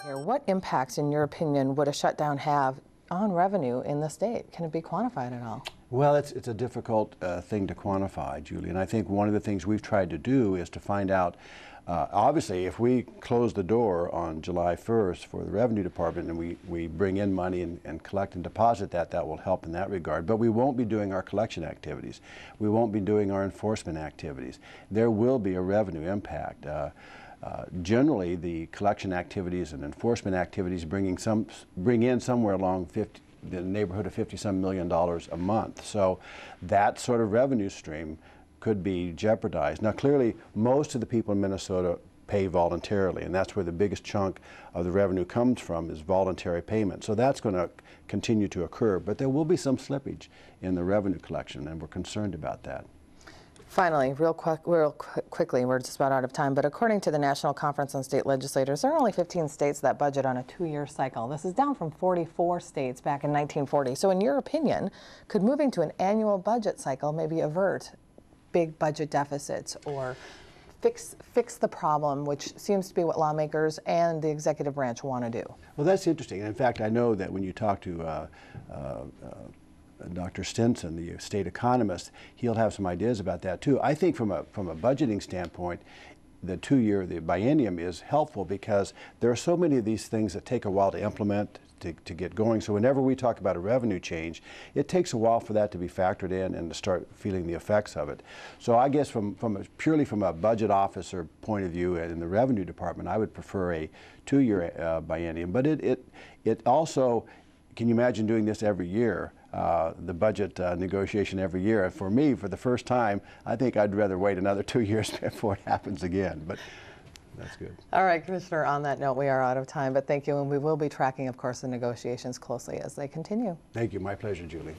Here, what impacts, in your opinion, would a shutdown have on revenue in the state? Can it be quantified at all? Well, it's a difficult thing to quantify, Julie, and I think one of the things we've tried to do is to find out, obviously, if we close the door on July 1st for the Revenue Department and we bring in money and collect and deposit that will help in that regard. But we won't be doing our collection activities. We won't be doing our enforcement activities. There will be a revenue impact. Generally, the collection activities and enforcement activities bring in somewhere along the neighborhood of $50-some million a month. So that sort of revenue stream could be jeopardized. Now, clearly, most of the people in Minnesota pay voluntarily, and that's where the biggest chunk of the revenue comes from, is voluntary payment. So that's going to continue to occur, but there will be some slippage in the revenue collection, and we're concerned about that. Finally, real quickly, we're just about out of time, but according to the National Conference on State Legislators, there are only 15 states that budget on a 2-year cycle. This is down from 44 states back in 1940. So in your opinion, could moving to an annual budget cycle maybe avert big budget deficits or fix the problem, which seems to be what lawmakers and the executive branch want to do? Well, that's interesting. In fact, I know that when you talk to Dr. Stinson, the state economist, he'll have some ideas about that too. I think from a budgeting standpoint, the biennium is helpful because there are so many of these things that take a while to implement, to get going. So whenever we talk about a revenue change, it takes a while for that to be factored in and to start feeling the effects of it. So I guess purely from a budget officer point of view and in the Revenue Department, I would prefer a 2-year biennium. But it also, can you imagine doing this every year? The budget negotiation every year. And for me, for the first time, I think I'd rather wait another 2 years before it happens again. But that's good. All right, Commissioner, on that note, we are out of time, but thank you. And we will be tracking, of course, the negotiations closely as they continue. Thank you. My pleasure, Julie.